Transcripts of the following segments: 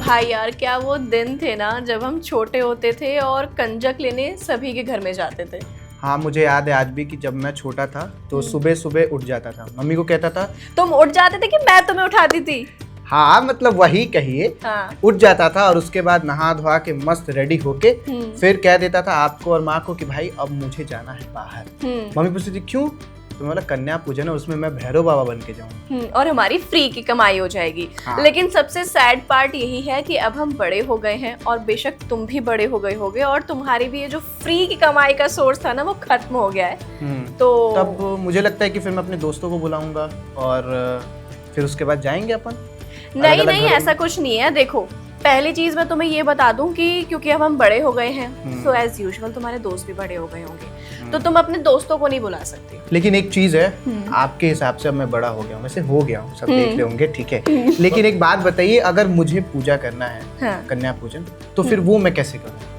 भाई यार, क्या वो दिन थे ना जब हम छोटे होते थे और कंजक लेने सभी के घर में जाते थे। हाँ, मुझे याद है आज भी कि जब मैं छोटा था तो सुबह सुबह उठ जाता था, मम्मी को कहता था। तुम उठ जाते थे कि मैं तुम्हें उठाती थी? हाँ, मतलब वही कहिए। हाँ। उठ जाता था और उसके बाद नहा धोआ के मस्त रेडी होके फिर कह देता था आपको और माँ को कि भाई अब मुझे जाना है बाहर। मम्मी पूछती थी क्यों? तो मतलब कन्या पूजन है, उसमें मैं भैरव बाबा बन के जाऊँ और हमारी फ्री की कमाई हो जाएगी। हाँ। लेकिन सबसे सैड पार्ट यही है कि अब हम बड़े हो गए हैं और बेशक तुम भी बड़े हो गए होगे और तुम्हारी भी ये जो फ्री की कमाई का सोर्स था ना वो खत्म हो गया है। तो तब मुझे लगता है कि फिर मैं अपने दोस्तों को बुलाऊंगा और फिर उसके बाद जाएंगे अपन। नहीं नहीं, ऐसा कुछ नहीं है। देखो, पहली चीज मैं तुम्हें ये बता दूं कि क्योंकि अब हम बड़े हो गए हैं तो एज यूजुअल तुम्हारे दोस्त भी बड़े हो गए होंगे, तो तुम अपने दोस्तों को नहीं बुला सकते। लेकिन एक चीज है, आपके हिसाब से अब मैं बड़ा हो गया हूँ, वैसे हो गया हूँ, सब देख रहे होंगे, ठीक है। लेकिन एक बात बताइए, अगर मुझे पूजा करना है, हाँ। कन्या पूजन, तो फिर वो मैं कैसे करूँ?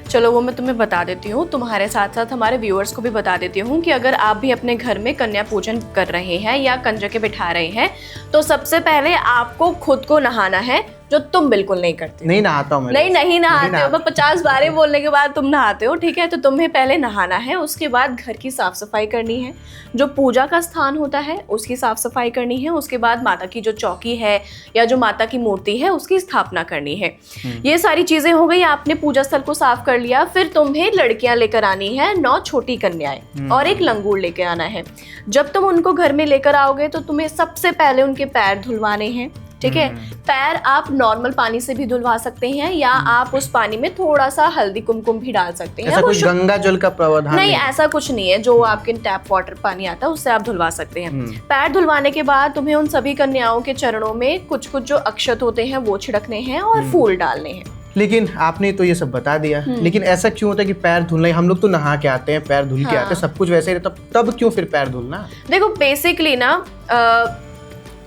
चलो वो मैं तुम्हें बता देती हूँ, तुम्हारे साथ साथ हमारे व्यूअर्स को भी बता देती हूँ कि अगर आप भी अपने घर में कन्या पूजन कर रहे हैं या कंजकें बिठा रहे हैं तो सबसे पहले आपको खुद को नहाना है, जो तुम बिल्कुल नहीं करते। नहीं नहाता हूँ मैं। नहीं नहाते हो। मैं 50 बारें बोलने के बाद तुम नहाते हो, ठीक है। तो तुम्हें पहले नहाना है, उसके बाद घर की साफ सफाई करनी है, जो पूजा का स्थान होता है उसकी साफ सफाई करनी है, उसके बाद माता की जो चौकी है या जो माता की मूर्ति है उसकी स्थापना करनी है। ये सारी चीजें हो गई, आपने पूजा स्थल को साफ कर लिया। फिर तुम्हें लड़कियां लेकर आनी है, 9 छोटी कन्याएं और एक लंगूर लेकर आना है। जब तुम उनको घर में लेकर आओगे तो तुम्हें सबसे पहले उनके पैर धुलवाने हैं, ठीक है। पैर आप नॉर्मल पानी से भी धुलवा सकते हैं या आप उस पानी में थोड़ा सा हल्दी कुमकुम भी डाल सकते हैं। ऐसा कुछ गंगा जल का प्रावधान नहीं, ऐसा कुछ नहीं है। जो आपके टैप वाटर पानी आता है उससे आप धुलवा सकते हैं। पैर धुलवाने के बाद तुम्हें उन सभी कन्याओं के चरणों में कुछ कुछ जो अक्षत होते हैं वो छिड़कने हैं और फूल डालने हैं। लेकिन आपने तो ये सब बता दिया, लेकिन ऐसा क्यों होता है कि पैर धुलना? हम लोग तो नहा के आते हैं, पैर धुल के आते हैं, सब कुछ वैसे ही, तब क्यों फिर पैर धुलना? देखो, बेसिकली ना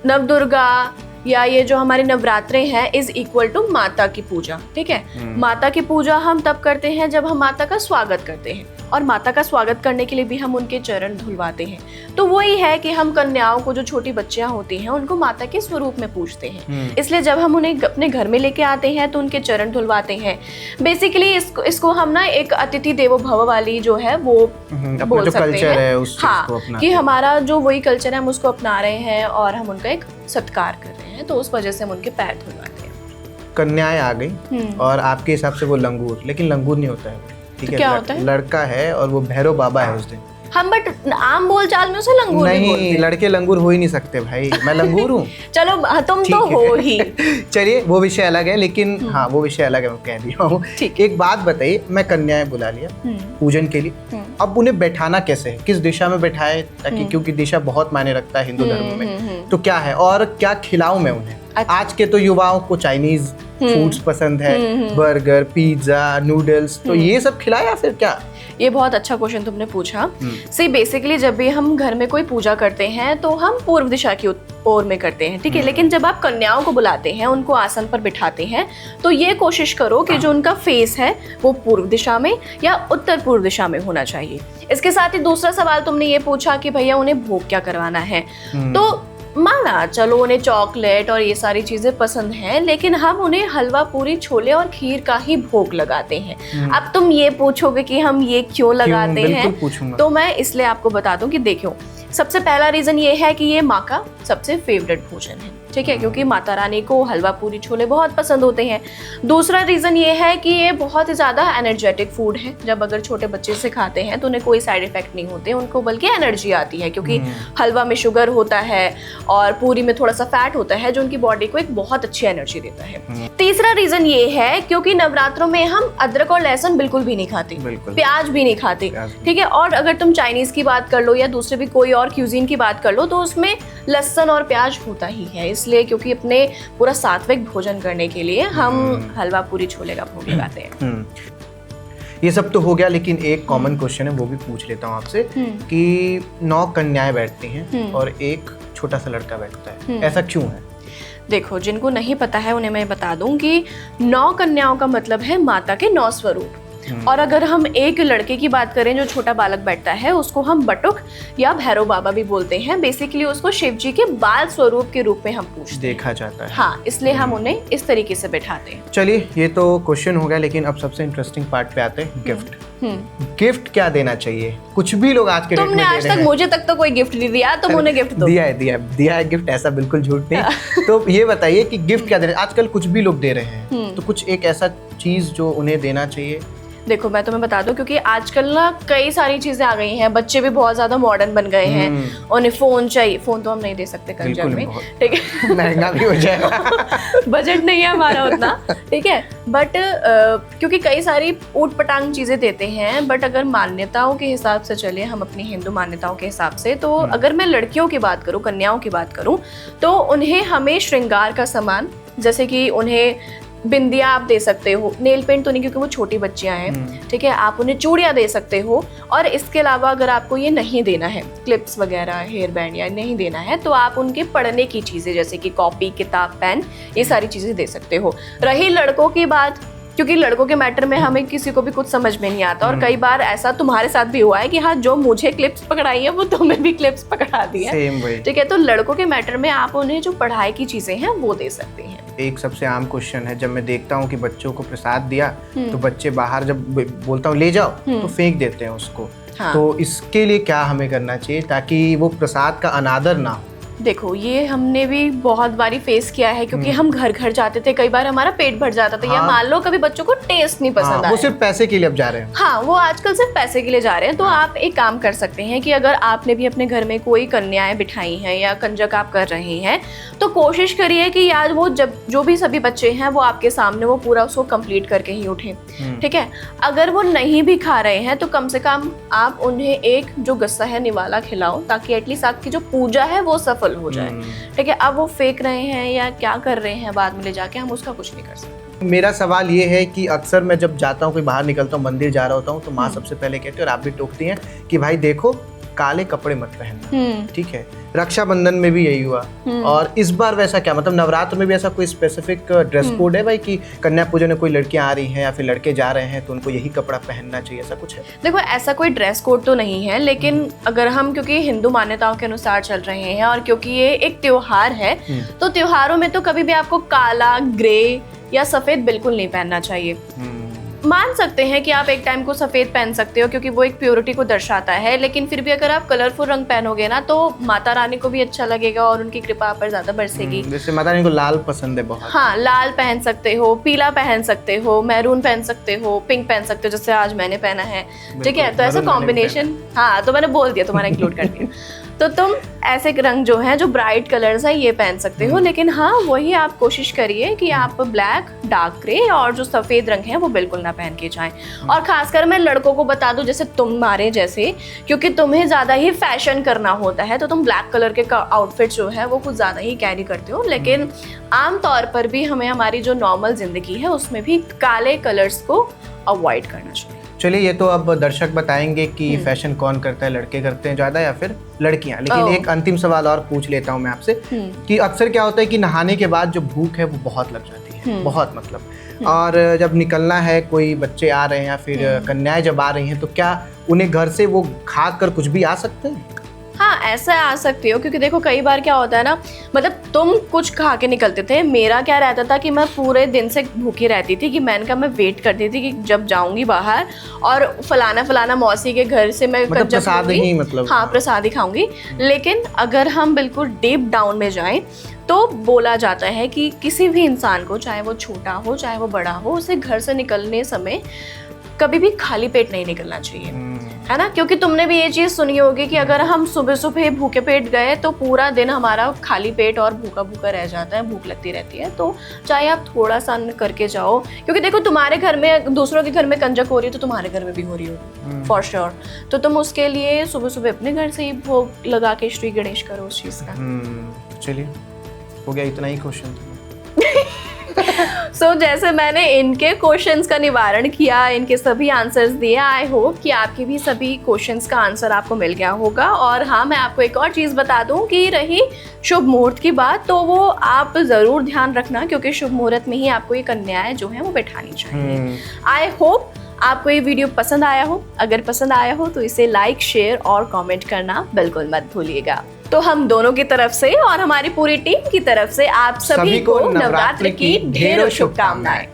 नवदुर्गा या ये जो हमारे नवरात्रे हैं इज इक्वल टू माता की पूजा, ठीक है। माता की पूजा हम तब करते हैं जब हम माता का स्वागत करते हैं, और माता का स्वागत करने के लिए भी हम उनके चरण धुलवाते हैं। तो वही है कि हम कन्याओं को, जो छोटी बच्चियां होती हैं, उनको माता के स्वरूप में पूजते हैं। इसलिए जब हम उन्हें अपने घर में लेके आते हैं तो उनके चरण धुलवाते हैं। बेसिकली इसको हम ना एक अतिथि देवो भव वाली जो है वो बोल सकते हैं। हाँ, कि हमारा जो वही कल्चर है हम उसको अपना रहे हैं और हम उनका एक सत्कार कर रहे हैं, तो उस वजह से हम उनके पैर धुलवाते हैं। कन्याएं आ गई और आपके हिसाब से वो लंगूर, लेकिन लंगूर नहीं होता है, ठीक है। क्या होता है? लड़का है और वो भैरव बाबा है उस दिन। हम बट आम बोलचाल में उसे लंगूर नहीं बोलते हैं। लड़के लंगूर हो ही नहीं सकते भाई, मैं लंगूर हूँ। चलो तुम तो हो ही। चलिए वो विषय अलग है, लेकिन हाँ वो विषय अलग है, मैं कह दिया हूँ। एक बात बताइए, मैं कन्याएं बुला लिया पूजन के लिए, अब उन्हें बैठाना कैसे है, किस दिशा में बैठाए ताकि, क्योंकि दिशा बहुत मायने रखता है हिंदू धर्म में, तो क्या है और क्या खिलाऊं मैं उन्हें? आज के तो युवाओं को चाइनीज फूड्स पसंद है, बर्गर, पिज्जा, नूडल्स, तो ये सब खिलाया या फिर क्या? ये बहुत अच्छा क्वेश्चन तुमने पूछा। सी बेसिकली जब भी हम घर में कोई पूजा करते हैं तो हम पूर्व दिशा की ओर में करते हैं, ठीक है। लेकिन जब आप कन्याओं को बुलाते हैं, उनको आसन पर बिठाते हैं, तो ये कोशिश करो कि जो उनका फेस है वो पूर्व दिशा में या उत्तर पूर्व दिशा में होना चाहिए। इसके साथ ही दूसरा सवाल तुमने ये पूछा कि भैया उन्हें भोग क्या करवाना है। तो माना चलो उन्हें चॉकलेट और ये सारी चीजें पसंद हैं, लेकिन हम उन्हें हलवा पूरी छोले और खीर का ही भोग लगाते हैं। अब तुम ये पूछोगे कि हम ये क्यों लगाते हैं, तो मैं इसलिए आपको बता दूं कि देखो, सबसे पहला रीजन ये है कि ये माँ का सबसे फेवरेट भोजन है, ठीक है, क्योंकि माता रानी को हलवा पूरी छोले बहुत पसंद होते हैं। दूसरा रीजन ये है कि ये बहुत ही ज्यादा एनर्जेटिक फूड है। जब अगर छोटे बच्चे से खाते हैं तो उन्हें कोई साइड इफेक्ट नहीं होते, उनको बल्कि एनर्जी आती है, क्योंकि हलवा में शुगर होता है और पूरी में थोड़ा सा फैट होता है जो उनकी बॉडी को एक बहुत अच्छी एनर्जी देता है। तीसरा रीजन ये है क्योंकि नवरात्रों में हम अदरक और लहसुन बिल्कुल भी नहीं खाते, प्याज भी नहीं खाते, ठीक है। और अगर तुम चाइनीज की बात कर लो या दूसरे भी कोई और क्यूजीन की बात कर लो तो उसमें लहसुन और प्याज होता ही है। इसलिए क्योंकि अपने पूरा सात्विक भोजन करने के लिए हम हलवा पूरी छोले का भोग लगाते हैं। ये सब तो हो गया, लेकिन एक कॉमन क्वेश्चन है वो भी पूछ लेता हूँ आपसे कि 9 कन्याएं बैठती हैं और एक छोटा सा लड़का बैठता है, ऐसा क्यों है? देखो, जिनको नहीं पता है उन्हें मैं बता दूं कि 9 कन्याओं का मतलब है माता के 9 स्वरूप, और अगर हम एक लड़के की बात करें जो छोटा बालक बैठता है, उसको हम बटुक या भैरव बाबा भी बोलते हैं। बेसिकली उसको शिव जी के बाल स्वरूप के रूप में हम पूछते देखा जाता है। हाँ, इसलिए हम उन्हें इस तरीके से बैठाते हैं। चलिए, ये तो क्वेश्चन हो गया, लेकिन अब सबसे इंटरेस्टिंग पार्ट पे आते हैं, गिफ्ट। गिफ्ट क्या देना चाहिए? कुछ भी लोग आज के डेट में तुमने आज तक मुझे तक तो कोई गिफ्ट नहीं दिया, तुम उन्हें गिफ्ट दो। दिया है गिफ्ट, ऐसा बिल्कुल झूठ नहीं। तो ये बताइए कि गिफ्ट क्या दे रहे हैं? आजकल कुछ भी लोग दे रहे हैं, तो कुछ एक ऐसा चीज जो उन्हें देना चाहिए। देखो, मैं तुम्हें बता दूं, क्योंकि आजकल ना कई सारी चीजें आ गई हैं, बच्चे भी बहुत ज्यादा मॉडर्न बन गए हैं, उन्हें फोन चाहिए। फोन तो हम नहीं दे सकते कंजर में, ठीक है, महंगा भी हो जाएगा। बजट नहीं है हमारा उतना, ठीक है। बट क्योंकि कई सारी ऊट पटांग चीजें देते हैं, बट अगर मान्यताओं के हिसाब से चले, हम अपनी हिंदू मान्यताओं के हिसाब से, तो अगर मैं लड़कियों की बात करूँ, कन्याओं की बात करूँ, तो उन्हें हमें श्रृंगार का सामान, जैसे कि उन्हें बिंदिया आप दे सकते हो, नेल पेंट तो नहीं क्योंकि वो छोटी बच्चियां हैं, ठीक है, आप उन्हें चूड़ियां दे सकते हो। और इसके अलावा अगर आपको ये नहीं देना है, क्लिप्स वगैरह, हेयर बैंड या नहीं देना है, तो आप उनके पढ़ने की चीजें जैसे कि कॉपी, किताब, पेन, ये सारी चीजें दे सकते हो। रही लड़कों की बात, क्योंकि लड़कों के मैटर में हमें किसी को भी कुछ समझ में नहीं आता, और कई बार ऐसा तुम्हारे साथ भी हुआ है कि हाँ, जो मुझे क्लिप्स पकड़ाई है वो तुम्हें भी क्लिप्स पकड़ा दी है, ठीक है। तो लड़कों के मैटर में आप उन्हें जो पढ़ाई की चीजें हैं वो दे सकते हैं। एक सबसे आम क्वेश्चन है, जब मैं देखता हूँ कि बच्चों को प्रसाद दिया तो बच्चे बाहर, जब बोलता हूँ ले जाओ, तो फेंक देते हैं उसको। हाँ। तो इसके लिए क्या हमें करना चाहिए ताकि वो प्रसाद का अनादर ना हो? देखो, ये हमने भी बहुत बारी फेस किया है, क्योंकि हम घर घर जाते थे, कई बार हमारा पेट भर जाता था, या मान लो कभी बच्चों को टेस्ट नहीं पसंद आया, वो सिर्फ पैसे के लिए अब जा रहे हैं। हाँ, वो आजकल सिर्फ पैसे के लिए जा रहे हैं। तो आप एक काम कर सकते हैं कि अगर आपने भी अपने घर में कोई कन्याएं बिठाई हैं या कंजक आप कर रहे हैं, तो कोशिश करिए कि यार वो जब जो भी सभी बच्चे हैं वो आपके सामने वो पूरा उसको कंप्लीट करके ही उठें, ठीक है। अगर वो नहीं भी खा रहे हैं तो कम से कम आप उन्हें एक जो गस्सा है निवाला खिलाओ, ताकि एटलीस्ट आपकी जो पूजा है वो सफल हो जाए, ठीक है। अब वो फेंक रहे हैं या क्या कर रहे हैं बाद में ले जाके, हम उसका कुछ नहीं कर सकते। मेरा सवाल ये है कि अक्सर मैं जब जाता हूँ, कोई बाहर निकलता हूँ, मंदिर जा रहा होता हूँ, तो माँ सबसे पहले कहती है, और आप भी टोकती हैं कि भाई देखो, काले कपड़े मत पहनना, ठीक है। रक्षाबंधन में भी यही हुआ, और इस बार वैसा क्या, मतलब नवरात्र में भी ऐसा कोई स्पेसिफिक ड्रेस कोड है भाई कि कन्या पूजन में कोई लड़कियां आ रही हैं या फिर लड़के जा रहे हैं तो उनको यही कपड़ा पहनना चाहिए, ऐसा कुछ है? देखो, ऐसा कोई ड्रेस कोड तो नहीं है, लेकिन अगर हम क्योंकि हिंदू मान्यताओं के अनुसार चल रहे हैं और क्योंकि ये एक त्योहार है, तो त्योहारों में तो कभी भी आपको काला, ग्रे या सफेद बिल्कुल नहीं पहनना चाहिए। मान सकते हैं कि आप एक टाइम को सफेद पहन सकते हो क्योंकि वो एक प्योरिटी को दर्शाता है, लेकिन फिर भी अगर आप कलरफुल रंग पहनोगे ना, तो माता रानी को भी अच्छा लगेगा और उनकी कृपा आप पर ज्यादा बरसेगी। जैसे माता रानी को लाल पसंद है बहुत। हाँ, लाल पहन सकते हो, पीला पहन सकते हो, मैरून पहन सकते हो, पिंक पहन सकते हो, जैसे आज मैंने पहना है, ठीक है। तो ऐसा कॉम्बिनेशन, हाँ, तो मैंने बोल दिया, तुम्हारा इंक्लूड कर दिया। तो तुम ऐसे रंग जो हैं, जो ब्राइट कलर्स हैं, ये पहन सकते हो, लेकिन हाँ, वही आप कोशिश करिए कि आप ब्लैक, डार्क ग्रे और जो सफ़ेद रंग है वो बिल्कुल ना पहन के जाएं। और खासकर मैं लड़कों को बता दूं, जैसे तुम्हारे जैसे, क्योंकि तुम्हें ज़्यादा ही फैशन करना होता है, तो तुम ब्लैक कलर के आउटफिट जो है वो कुछ ज़्यादा ही कैरी करते हो, लेकिन आम तौर पर भी हमें हमारी जो नॉर्मल ज़िंदगी है उसमें भी काले कलर्स को अवॉइड करना चाहिए। चलिए, ये तो अब दर्शक बताएंगे कि फैशन कौन करता है, लड़के करते हैं ज़्यादा या फिर लड़कियां। लेकिन एक अंतिम सवाल और पूछ लेता हूं मैं आपसे कि अक्सर क्या होता है कि नहाने के बाद जो भूख है वो बहुत लग जाती है, बहुत मतलब, और जब निकलना है, कोई बच्चे आ रहे हैं या फिर कन्याएं जब आ रही हैं, तो क्या उन्हें घर से वो खा कर कुछ भी आ सकते हैं? हाँ, ऐसा आ सकते हो, क्योंकि देखो कई बार क्या होता है ना, मतलब तुम कुछ खा के निकलते थे, मेरा क्या रहता था कि मैं पूरे दिन से भूखी रहती थी, कि मैंने कहा मैं वेट करती थी कि जब जाऊंगी बाहर और फलाना मौसी के घर से मैं मतलब प्रसाद ही, मतलब हाँ, प्रसाद ही खाऊंगी। लेकिन अगर हम बिल्कुल डीप डाउन में जाएं तो बोला जाता है कि किसी भी इंसान को, चाहे वो छोटा हो चाहे वो बड़ा हो, उसे घर से निकलने समय कभी भी खाली पेट नहीं निकलना चाहिए, है ना। क्योंकि तुमने भी ये चीज़ सुनी होगी कि अगर हम सुबह सुबह भूखे पेट गए तो पूरा दिन हमारा खाली पेट और भूखा भूखा रह जाता है, भूख लगती रहती है। तो चाहे आप थोड़ा सा अन्न करके जाओ, क्योंकि देखो तुम्हारे घर में, दूसरों के घर में कंजक हो रही है तो तुम्हारे घर में भी हो रही होगी फॉर श्योर। तो तुम उसके लिए सुबह सुबह अपने घर से ही भोग लगा के श्री गणेश करो उस चीज़ का। चलिए, हो गया, इतना ही क्वेश्चन था। सो जैसे मैंने इनके क्वेश्चंस का निवारण किया, इनके सभी आंसर्स दिए, आई होप कि आपके भी सभी क्वेश्चंस का आंसर आपको मिल गया होगा। और हाँ, मैं आपको एक और चीज़ बता दूं कि रही शुभ मुहूर्त की बात, तो वो आप ज़रूर ध्यान रखना, क्योंकि शुभ मुहूर्त में ही आपको ये कन्याएं जो हैं वो बैठानी चाहिए। आई होप आपको ये वीडियो पसंद आया हो, अगर पसंद आया हो तो इसे लाइक, शेयर और कमेंट करना बिल्कुल मत भूलिएगा। तो हम दोनों की तरफ से और हमारी पूरी टीम की तरफ से आप सभी को नवरात्र की ढेरों शुभकामनाएं।